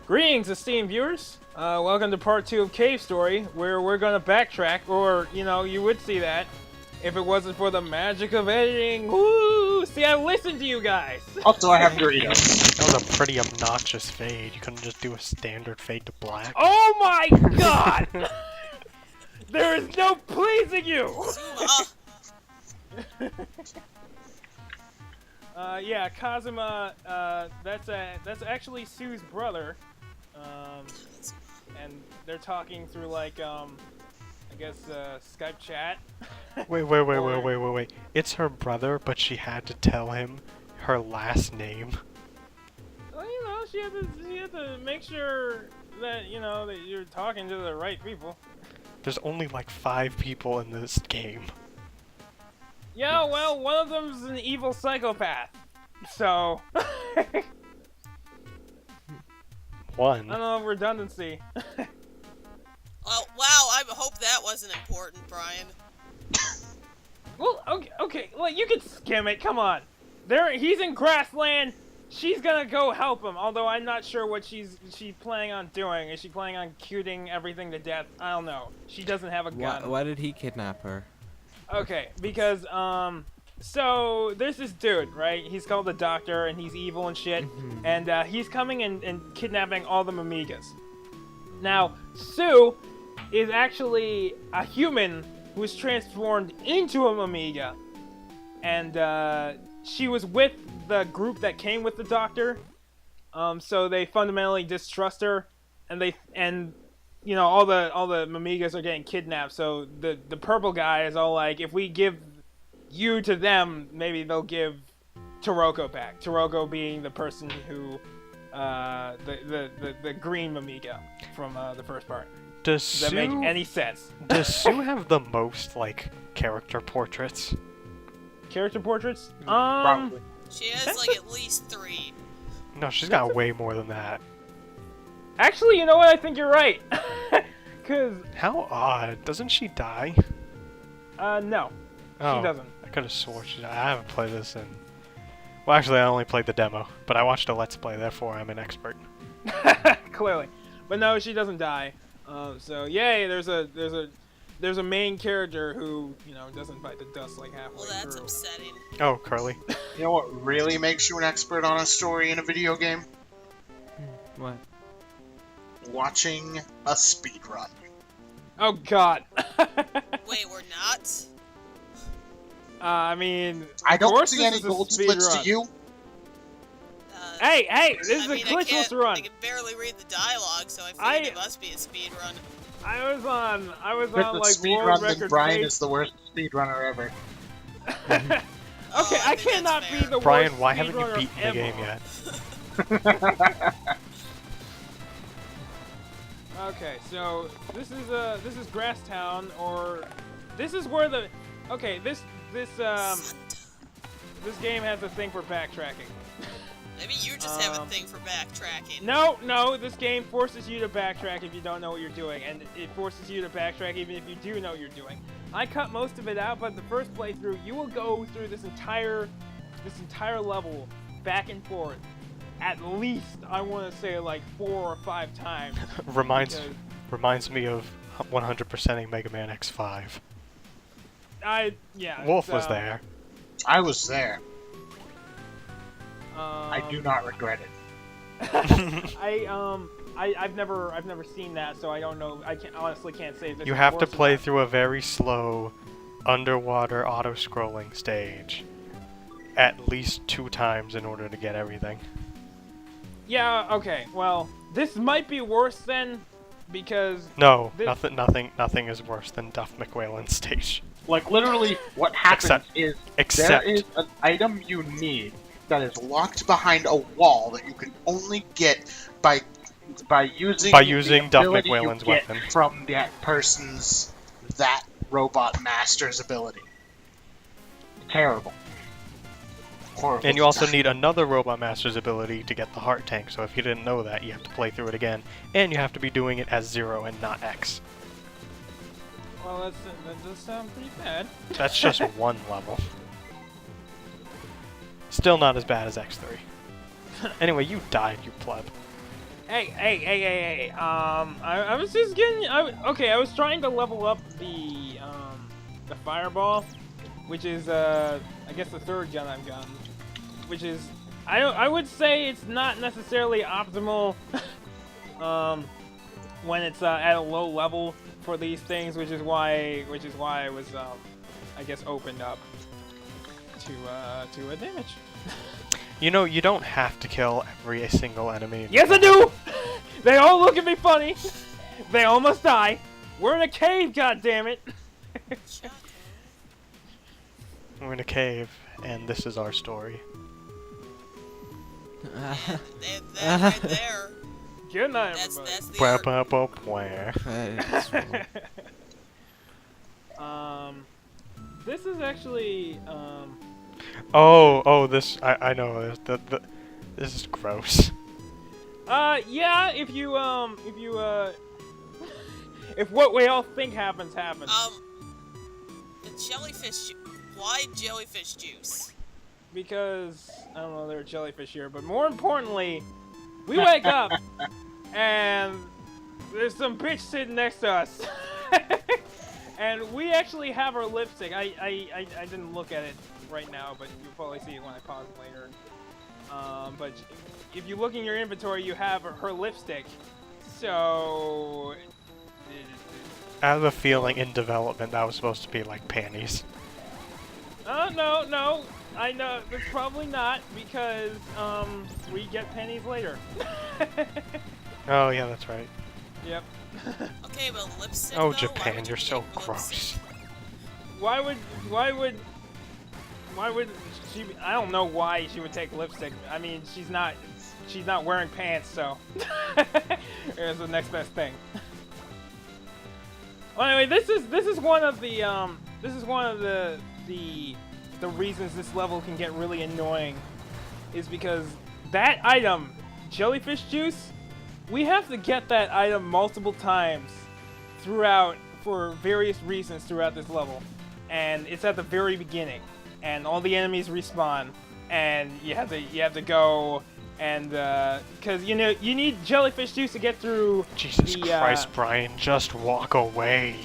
Greetings, esteemed viewers. Welcome to part 2 of Cave Story, where we're gonna backtrack, or, you know, you would see that if it wasn't for the magic of editing. Woo! See, I listened to you guys! Also, I have Doritos. That was a pretty obnoxious fade. You couldn't just do a standard fade to black. Oh my god! There is no pleasing you! Yeah, Kazuma, that's actually Sue's brother. And they're talking through, like, I guess, Skype chat. Wait. It's her brother, but she had to tell him her last name. Well, you know, she had to make sure that, you know, that you're talking to the right people. There's only like 5 people in this game. Yeah, well, one of them's an evil psychopath. So... One. I don't know, redundancy. Oh, wow, I hope that wasn't important, Brian. Well, okay, well, you can skim it, come on. He's in grassland, she's gonna go help him, although I'm not sure what she's planning on doing. Is she planning on shooting everything to death? I don't know. She doesn't have a gun. Why did he kidnap her? Okay, because, so, there's this dude, right? He's called the Doctor, and he's evil and shit, and, he's coming and kidnapping all the Mamigas. Now, Sue is actually a human who was transformed into a Mamiga, and, she was with the group that came with the Doctor, so they fundamentally distrust her, and you know, all the Mamigas are getting kidnapped, so the purple guy is all like, if we give you to them, maybe they'll give Toroko back. Toroko being the person who, the green Mamiga from the first part. Does that make any sense? Does Sue have the most, like, character portraits? Character portraits? Probably. She has, like, at least 3. No, she's got way more than that. Actually, you know what? I think you're right. Cause... How odd. Doesn't she die? No. Oh, She doesn't. I could have swore she died. I haven't played this in... Well, actually, I only played the demo, but I watched a Let's Play, therefore I'm an expert. Clearly. But no, she doesn't die. So, yay, there's a main character who, you know, doesn't bite the dust like halfway Well, that's through. upsetting. Oh, Curly. You know what really makes you an expert on a story in a video game? What? Watching a speedrun. Oh god. Wait, we're not? I mean, I of don't course see this any is a gold speed splits run. to you. Hey, this is I a mean, glitchless run. I can barely read the dialogue, so I figured it must be a speed run. I was on With like the world speedrun, then record Brian pace. is the worst speedrunner ever. Okay, Oh, I think cannot that's be fair. the Brian, worst why haven't you speedrunner beaten the ever. game yet? Okay, so this is Grasstown, or this is where the this game has a thing for backtracking. Maybe you just have a thing for backtracking. No, this game forces you to backtrack if you don't know what you're doing, and it forces you to backtrack even if you do know what you're doing. I cut most of it out, but the first playthrough, you will go through this entire level back and forth. At least, I want to say, like 4 or 5 times. Reminds me of 100%ing Mega Man X5. Yeah. Wolf was there. I was there. I do not regret it. I've never seen that, so I don't know. I honestly can't say if this You is have to worse or play not. through a very slow, underwater auto-scrolling stage at least 2 times in order to get everything. Yeah. Okay. Well, this might be worse then, because No, This- nothing is worse than Duff McWhalen's stage. Like, literally, what happens is Except- there is an item you need that is locked behind a wall that you can only get by using the Duff ability you McWhalen's get weapon. from that robot master's ability. Terrible. Horrible. And you also design. need another Robot Master's ability to get the heart tank, so if you didn't know that, you have to play through it again. And you have to be doing it as 0 and not X. well, that does sound pretty bad. That's just one level. Still not as bad as X3. Anyway, you died, you pleb. Hey. I was just getting. Okay, I was trying to level up the fireball, which is I guess the third gun I've gotten, which is I would say it's not necessarily optimal when it's at a low level for these things, which is why I was I guess opened up to a damage. You know, you don't have to kill every single enemy. Yes, I do! They all look at me funny. They all must die. We're in a cave, goddammit! We're in a cave, and this is our story. And that right there. Good night, That's everybody. the arc. Where? This is actually, Oh, this I know. This is gross. yeah, if what we all think happens. The jellyfish. Why jellyfish juice? Because, I don't know, there are jellyfish here, but more importantly, we wake up, and there's some bitch sitting next to us. And we actually have her lipstick. I didn't look at it right now, but you'll probably see it when I pause later. But if you look in your inventory, you have her lipstick. So... I have a feeling in development that was supposed to be like panties. No. I know, that's probably not, because, we get pennies later. Oh, yeah, that's right. Yep. Okay, but lipstick. Oh, though? Why Japan, would you're you so take gross. lipstick? Why would she? I don't know why she would take lipstick. I mean, she's not wearing pants, so here's the next best thing. Well, anyway, this is one of the reasons this level can get really annoying, is because that item, jellyfish juice, we have to get that item multiple times throughout for various reasons throughout this level. And it's at the very beginning, and all the enemies respawn, and you have to go and because you know you need jellyfish juice to get through. Jesus Christ, Brian, just walk away.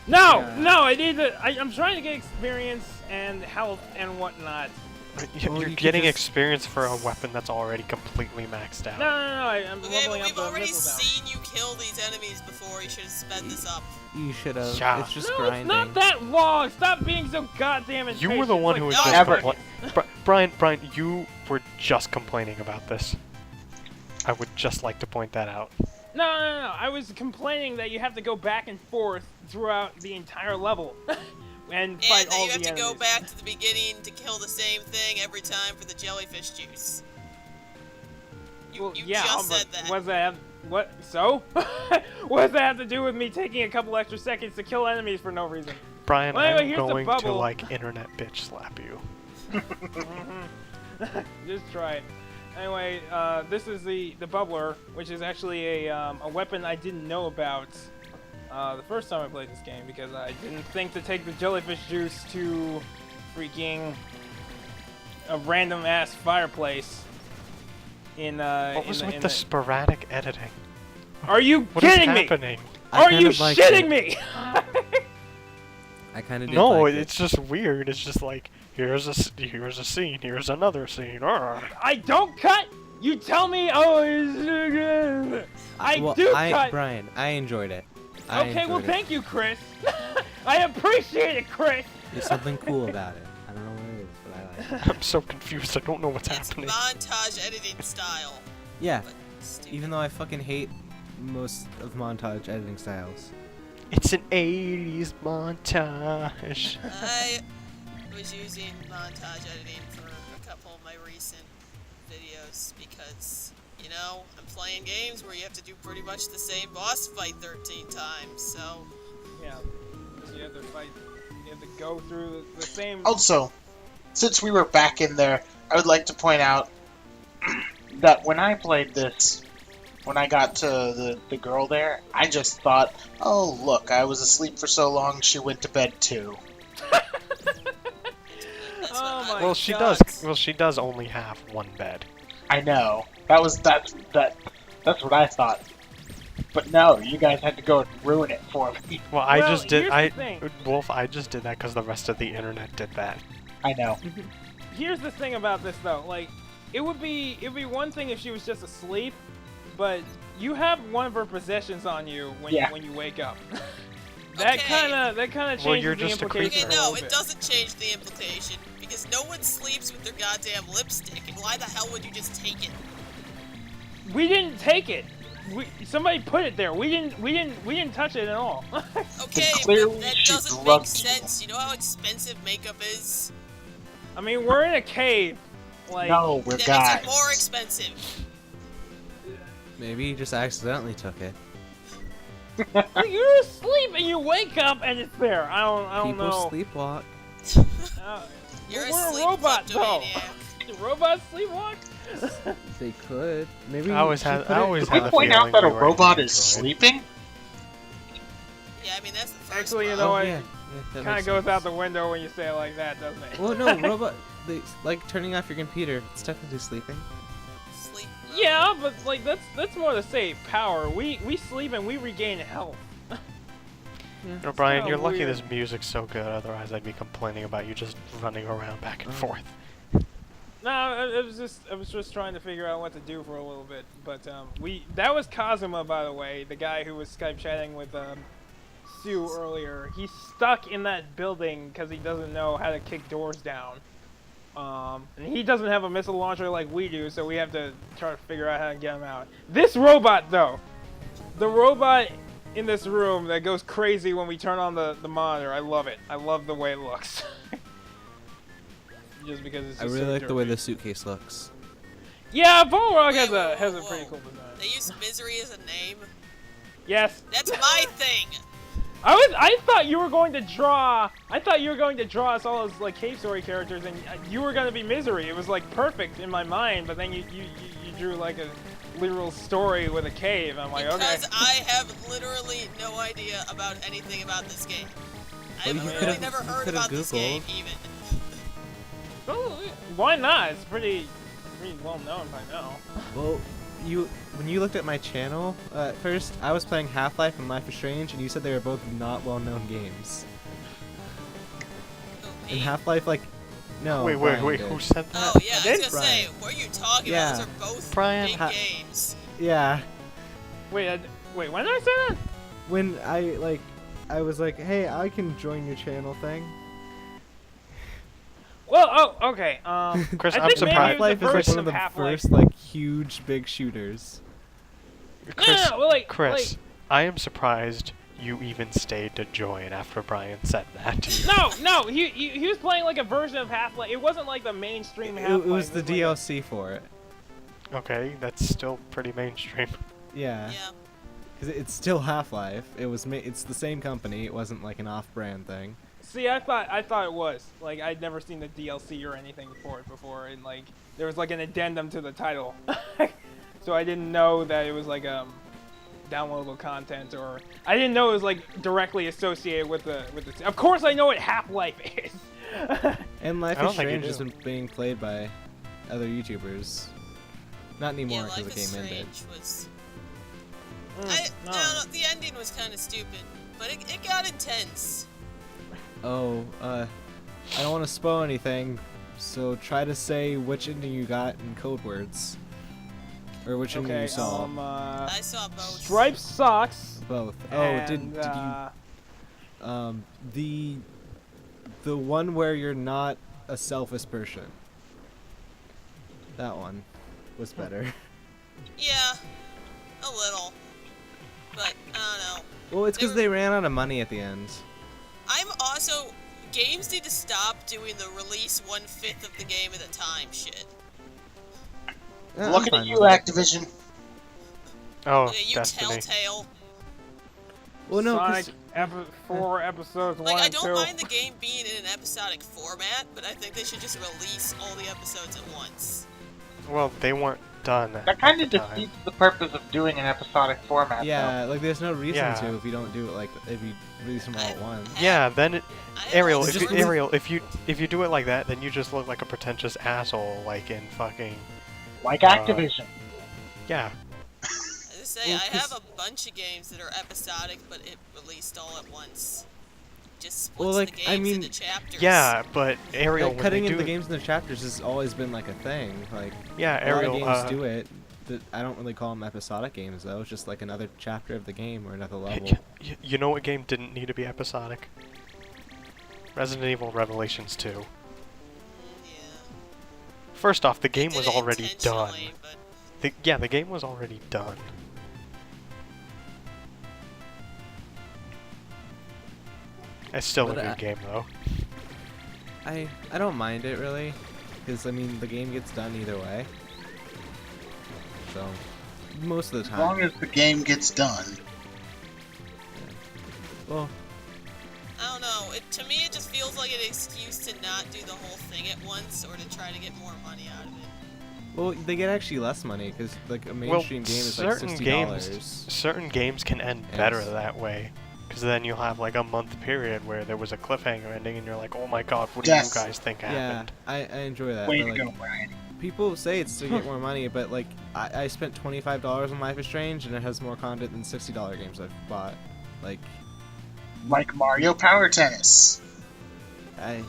No, I need to. I'm trying to get experience and health and whatnot. Well, You're you could getting just- experience for a weapon that's already completely maxed out. No, I'm Okay, leveling but up we've the already missile down. seen you kill these enemies before. You should have sped this up. You should have. Yeah. It's just No, grinding. it's not that long. Stop being so goddamn impatient. You were the one It's who was like, just Never. Brian, you were just complaining about this. I would just like to point that out. No. I was complaining that you have to go back and forth throughout the entire level and fight And that all you have the to go enemies. back to the beginning to kill the same thing every time for the jellyfish juice. You Yeah, just but said that. what does that have? What? So? What does that have to do with me taking a couple extra seconds to kill enemies for no reason? Brian, Well, anyway, I'm here's the going to bubble. like internet bitch slap you. Just try it. Anyway, this is the bubbler, which is actually a weapon I didn't know about the first time I played this game, because I didn't think to take the jellyfish juice to freaking a random ass fireplace in What was in with in the sporadic editing? Are you What is kidding me? happening? I Are kind you of liked shitting it. me? I kind of did No, like it's just weird. It's just like here's a scene, here's another scene. Arrgh. I don't cut. You tell me. Oh, it's I well, do cut. Brian, I enjoyed it. Okay, well, thank you, Chris. I appreciate it, Chris. There's something cool about it. I don't know what it is, but I like it. I'm so confused. I don't know what's It's happening. montage editing style. Yeah, But stupid. even though I fucking hate most of montage editing styles. It's an 80s montage. I was using montage editing for a couple of my recent videos because, you know, I'm playing games where you have to do pretty much the same boss fight 13 times, so... Yeah, so you have to fight. You have to go through the same. Also, since we were back in there, I would like to point out that when I played this, when I got to the girl there, I just thought, oh, look, I was asleep for so long, she went to bed too. That's Oh what my I Well, she God. does. Well, she does only have one bed. I know. That That's what I thought. But no, you guys had to go and ruin it for me. Well, I Well, just did. here's the thing. Wolf, I just did that because the rest of the internet did that. I know. Here's the thing about this though, like, it'd be one thing if she was just asleep, but you have one of her possessions on you when Yeah. you wake up. that Okay. kind of changes Well, you're the just a implication. creature. a No, little it bit. doesn't change the implication because no one sleeps with their goddamn lipstick, and why the hell would you just take it? We didn't take it. Somebody put it there. We didn't touch it at all. Okay, clearly but that she doesn't make drugged sense. You know how expensive makeup is? I mean, we're in a cave. Like, No, we're That guys. makes it more expensive. Maybe you just accidentally took it. like, you're asleep and you wake up and it's there. I don't People know. sleepwalk. You're we're a sleep robots, though. kleptomaniac. Do robots sleepwalk? They could. Maybe. I always she had- put I it- always Did we had a point out feeling that a we were robot an is android. sleeping? Yeah, I mean, that's the first Actually, you part. know Oh, what? yeah. That Kind of makes goes sense. out the window when you say it like that, doesn't it? Well, no, robot. Like turning off your computer. It's technically sleeping. Sleep. Yeah, but like that's more to save power. We sleep and we regain health. No, Brian, kinda you're lucky weird. this music's so good. Otherwise, I'd be complaining about you just running around back and forth. No, I was just trying to figure out what to do for a little bit. But that was Kazuma, by the way, the guy who was Skype chatting with Sue earlier. He's stuck in that building because he doesn't know how to kick doors down. And he doesn't have a missile launcher like we do, so we have to try to figure out how to get him out. This robot, though, the robot in this room that goes crazy when we turn on the monitor, I love it. I love the way it looks. Just because it's I just really so like the way derpy. the suitcase looks. Yeah, Bone Rock has Whoa, a has a whoa, pretty whoa. cool design. They use misery as a name. Yes. That's my thing. I thought you were going to draw. I thought you were going to draw us all as like cave story characters, and you were going to be Misery. It was like perfect in my mind, but then you drew like a literal story with a cave. I'm like, okay. Because I have literally no idea about anything about this game. I've you literally could've- never you heard could've about this game, Googled. even. Oh, why not? It's pretty well known by now. Well, when you looked at my channel at first, I was playing Half-Life and Life is Strange, and you said they were both not well-known games. Oh, And me? Half-Life, like, no. wait, Brian wait, did. who said that? Oh, yeah, I was did? gonna say, what are you talking Yeah. about? Those are both Brian, big ha- games. Yeah, Wait, wait. When did I say that? when I was like, hey, I can join your channel thing. Well, oh, okay. Chris, I I'm think maybe surprised- it was Half-Life the is like version one of the Half-Life. first like huge big shooters. Chris, well, like, Chris, I am surprised you even stayed to join after Brian said that. No, he was playing like a version of Half-Life. It wasn't like the mainstream It Half-Life. was the like a- DLC for it. Okay, that's still pretty mainstream. Yeah, Yeah. because it's still Half-Life. It's the same company. It wasn't like an off-brand thing. See, I thought it was like I'd never seen the DLC or anything for it before, and like there was like an addendum to the title, so I didn't know that it was like downloadable content, or I didn't know it was like directly associated with the. Of course, I know what Half-Life is. And Life I don't is think you Strange has do. been being played by other YouTubers. Not anymore Yeah, because Life the is game ended. Strange was... No. No, the ending was kind of stupid, but it got intense. Oh, I don't want to spoil anything, so try to say which ending you got in code words. Or which ending Okay. you saw. I saw both. Stripes socks. Both. Oh, and, did you the one where you're not a selfish person. That one was better. Yeah, a little. But, I don't know. Well, it's because they ran out of money at the end. I'm also... Games need to stop doing the release 1/5 of the game at a time shit. Yeah, I'm Looking fine at you, with it. Activision. Oh, Look at you, Destiny. Telltale. Well, no, Sonic 'cause 4 episodes 1 Like, I and 2. don't mind the game being in an episodic format, but I think they should just release all the episodes at once. Well, they weren't done. That kind of at the time. defeats the purpose of doing an episodic format. yeah, like there's no reason Yeah. to if you don't do it like if you release them all at once. Yeah, then it, I Ariel, also- if you, Ariel, if you do it like that, then you just look like a pretentious asshole, like in fucking Like Activision. yeah. say, Well, I have 'cause- a bunch of games that are episodic, but it released all at once. Just splits Well, like, the games I mean- into chapters. Yeah, but Ariel, Like, when cutting they into do, the games in the chapters has always been like a thing. Like yeah, a lot Ariel, of games do it. I don't really call them episodic games though. It's just like another chapter of the game or another level. You know what game didn't need to be episodic? Resident Evil Revelations 2. Yeah. First off, the They game did was it already done. intentionally, but The game was already done. It's still a But good game though. I don't mind it really, because I mean the game gets done either way. So most of the As time. long as the game gets done. Well, I don't know. To me, it just feels like an excuse to not do the whole thing at once or to try to get more money out of it. well, they get actually less money because like a mainstream game is like $60. Certain games can end Yes. better that way, because then you'll have like a month period where there was a cliffhanger ending, and you're like, oh my god, what do Yes. you guys think Yeah, happened? I enjoy that. Way but, to like, go, Brian. people say it's to get more money, but like I spent $25 on Life is Strange and it has more content than $60 games I've bought. Like Like Mario Power Tennis. I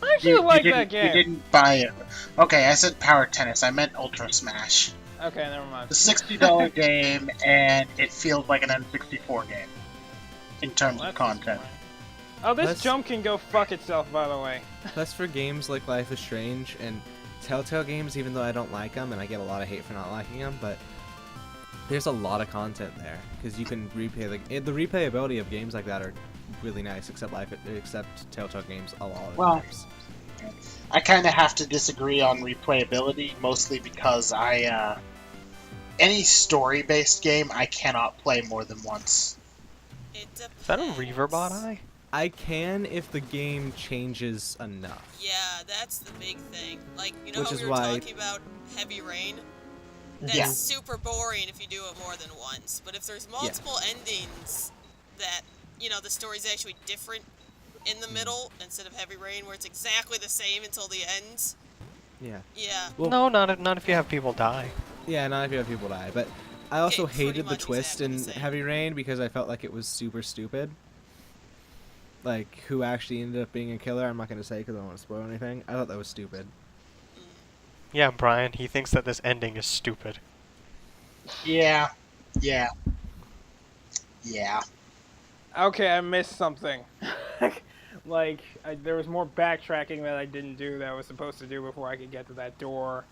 I actually like didn't, that game. You didn't buy it. Okay, I said Power Tennis. I meant Ultra Smash. Okay, never mind. The $60 game, and it feels like an N64 game in terms Well, of that's content. disappointing. Oh, this Let's- jump can go fuck itself, by the way. plus for games like Life is Strange and Telltale games, even though I don't like them and I get a lot of hate for not liking them, but there's a lot of content there because you can replay the replayability of games like that are really nice. Except Telltale games a lot of the Well, times. I kind of have to disagree on replayability, mostly because any story-based game I cannot play more than once. It depends. Is that a Reaverbot eye? I can if the game changes enough. Yeah, that's the big thing. Like, you know Which how is we were why- talking about Heavy Rain? That's Yeah. super boring if you do it more than once. But if there's multiple endings that, you know, the story's actually different in the middle instead of Heavy Rain where it's exactly the same until the end. Yeah. Yeah. Well, No, not if you have people die. Yeah, not if you have people die, but I also It's pretty hated the much twist exactly in the same. Heavy Rain because I felt like it was super stupid. Like, who actually ended up being a killer, I'm not going to say because I don't want to spoil anything. I thought that was stupid. Yeah, Brian, he thinks that this ending is stupid. Yeah. Yeah. Okay, I missed something. Like, there was more backtracking that I didn't do that I was supposed to do before I could get to that door.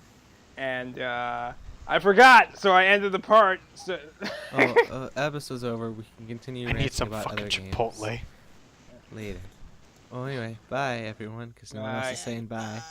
And, I forgot, so I ended the part. So Oh, episode's over. We can continue I need ranting some about fucking other games Chipotle. later. Well, anyway, bye everyone, because no one else Bye. is saying bye. Bye.